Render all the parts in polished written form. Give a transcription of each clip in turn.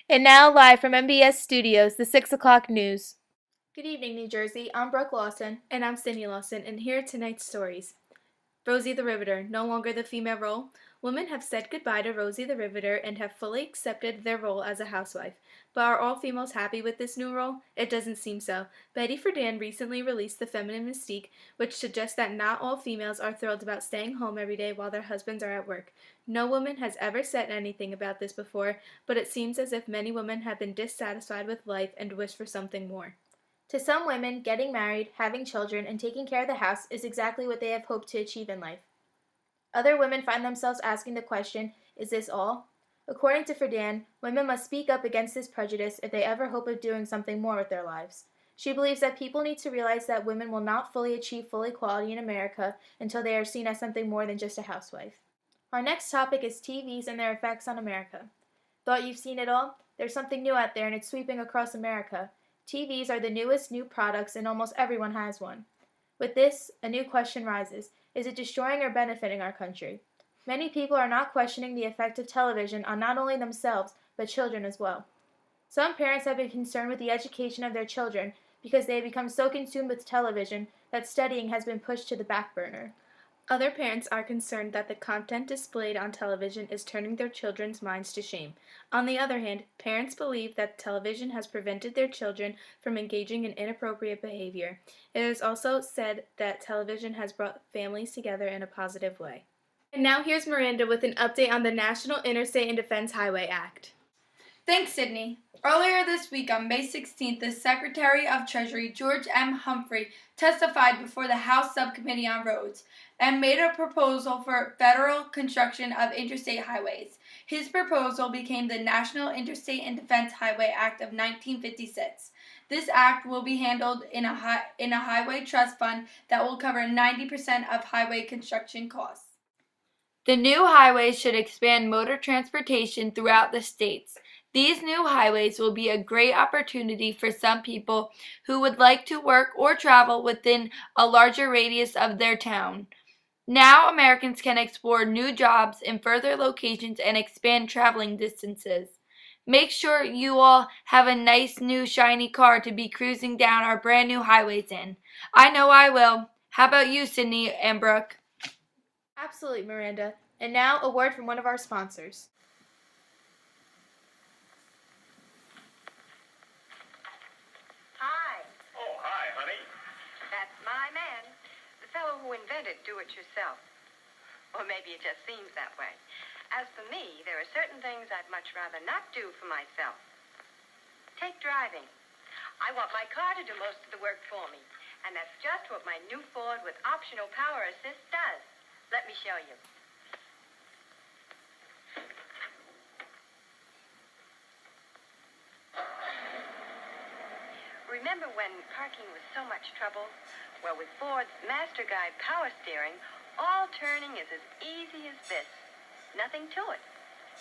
And now, live from MBS Studios, the 6 o'clock news. Good evening, New Jersey. I'm Brooke Lawson. And I'm Cindy Lawson, and here are tonight's stories. Rosie the Riveter, no longer the female role. Women have said goodbye to Rosie the Riveter and have fully accepted their role as a housewife. But are all females happy with this new role? It doesn't seem so. Betty Friedan recently released The Feminine Mystique, which suggests that not all females are thrilled about staying home every day while their husbands are at work. No woman has ever said anything about this before, but it seems as if many women have been dissatisfied with life and wish for something more. To some women, getting married, having children, and taking care of the house is exactly what they have hoped to achieve in life. Other women find themselves asking the question, is this all? According to Friedan, women must speak up against this prejudice if they ever hope of doing something more with their lives. She believes that people need to realize that women will not fully achieve full equality in America until they are seen as something more than just a housewife. Our next topic is TVs and their effects on America. Thought you've seen it all? There's something new out there and it's sweeping across America. TVs are the newest new products and almost everyone has one. With this, a new question rises. Is it destroying or benefiting our country? Many people are not questioning the effect of television on not only themselves, but children as well. Some parents have been concerned with the education of their children because they have become so consumed with television that studying has been pushed to the back burner. Other parents are concerned that the content displayed on television is turning their children's minds to shame. On the other hand, parents believe that television has prevented their children from engaging in inappropriate behavior. It is also said that television has brought families together in a positive way. And now here's Miranda with an update on the National Interstate and Defense Highway Act. Thanks, Sydney. Earlier this week, on May 16th, the Secretary of Treasury, George M. Humphrey, testified before the House Subcommittee on Roads and made a proposal for federal construction of interstate highways. His proposal became the National Interstate and Defense Highway Act of 1956. This act will be handled in a highway trust fund that will cover 90% of highway construction costs. The new highways should expand motor transportation throughout the states. These new highways will be a great opportunity for some people who would like to work or travel within a larger radius of their town. Now Americans can explore new jobs in further locations and expand traveling distances. Make sure you all have a nice new shiny car to be cruising down our brand new highways in. I know I will. How about you, Sydney and Brooke? Absolutely, Miranda. And now, a word from one of our sponsors. Hi, Oh, hi, honey. that's my man, the fellow who invented do-it-yourself. Or maybe it just seems that way. As for me, there are certain things I'd much rather not do for myself. Take driving. I want my car to do most of the work for me, and that's just what my new Ford with optional power assist does. Let me show you. Remember when parking was so much trouble? Well, with Ford's Master Guide power steering, all turning is as easy as this. Nothing to it.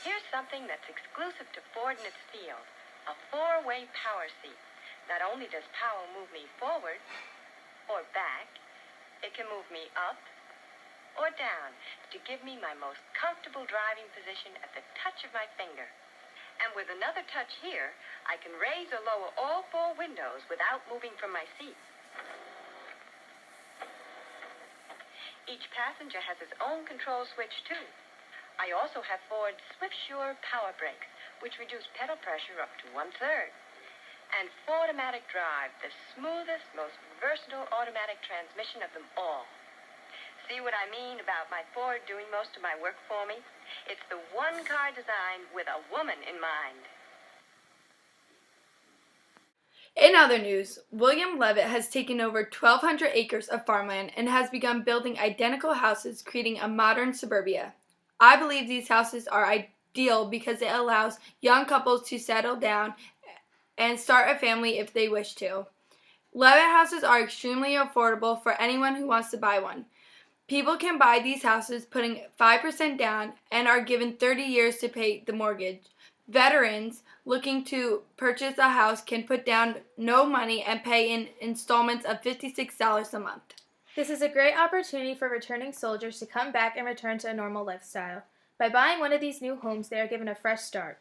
Here's something that's exclusive to Ford in its field. A four-way power seat. Not only does power move me forward or back, it can move me up or down to give me my most comfortable driving position at the touch of my finger. And with another touch here, I can raise or lower all four windows without moving from my seat. Each passenger has his own control switch, too. I also have Ford's Swift Sure power brakes, which reduce pedal pressure up to 1/3. And Ford-O-Matic Drive, the smoothest, most versatile automatic transmission of them all. See what I mean about my Ford doing most of my work for me? It's the one car designed with a woman in mind. In other news, William Levitt has taken over 1,200 acres of farmland and has begun building identical houses, creating a modern suburbia. I believe these houses are ideal because it allows young couples to settle down and start a family if they wish to. Levitt houses are extremely affordable for anyone who wants to buy one. People can buy these houses putting 5% down and are given 30 years to pay the mortgage. Veterans looking to purchase a house can put down no money and pay in installments of $56 a month. This is a great opportunity for returning soldiers to come back and return to a normal lifestyle. By buying one of these new homes, they are given a fresh start.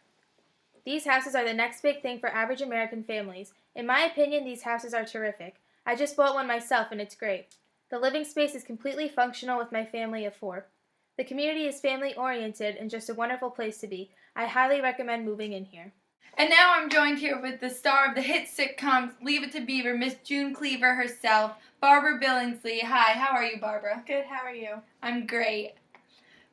These houses are the next big thing for average American families. In my opinion, these houses are terrific. I just bought one myself and it's great. The living space is completely functional with my family of 4. The community is family-oriented and just a wonderful place to be. I highly recommend moving in here. And now I'm joined here with the star of the hit sitcoms Leave It to Beaver, Miss June Cleaver herself, Barbara Billingsley. Hi, how are you, Barbara? Good, how are you? I'm great.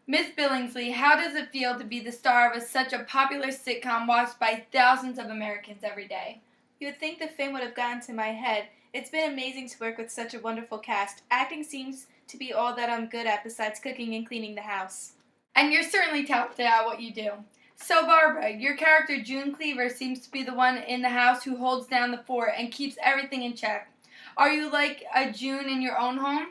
Miss Billingsley, how does it feel to be the star of such a popular sitcom watched by thousands of Americans every day? You would think the fame would have gotten to my head. It's been amazing to work with such a wonderful cast. Acting seems to be all that I'm good at besides cooking and cleaning the house. And you're certainly talented at what you do. So, Barbara, your character June Cleaver seems to be the one in the house who holds down the fort and keeps everything in check. Are you like a June in your own home?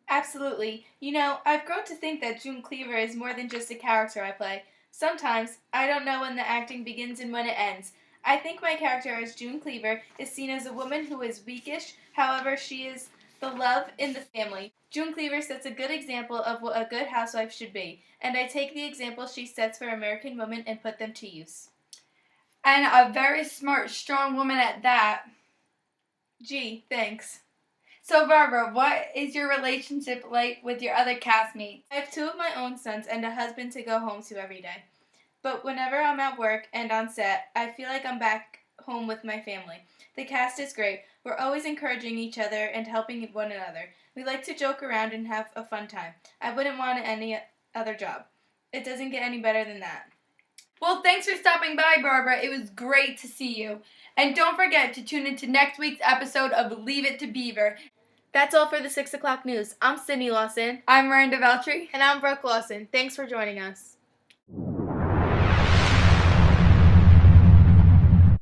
Absolutely. You know, I've grown to think that June Cleaver is more than just a character I play. Sometimes, I don't know when the acting begins and when it ends. I think my character as June Cleaver is seen as a woman who is weakish, however, she is the love in the family. June Cleaver sets a good example of what a good housewife should be, and I take the example she sets for American women and put them to use. And a very smart, strong woman at that. Gee, thanks. So, Barbara, what is your relationship like with your other castmates? I have 2 of my own sons and a husband to go home to every day. But whenever I'm at work and on set, I feel like I'm back home with my family. The cast is great. We're always encouraging each other and helping one another. We like to joke around and have a fun time. I wouldn't want any other job. It doesn't get any better than that. Well, thanks for stopping by, Barbara. It was great to see you. And don't forget to tune into next week's episode of Leave It to Beaver. That's all for the 6 o'clock news. I'm Sydney Lawson. I'm Miranda Veltri. And I'm Brooke Lawson. Thanks for joining us.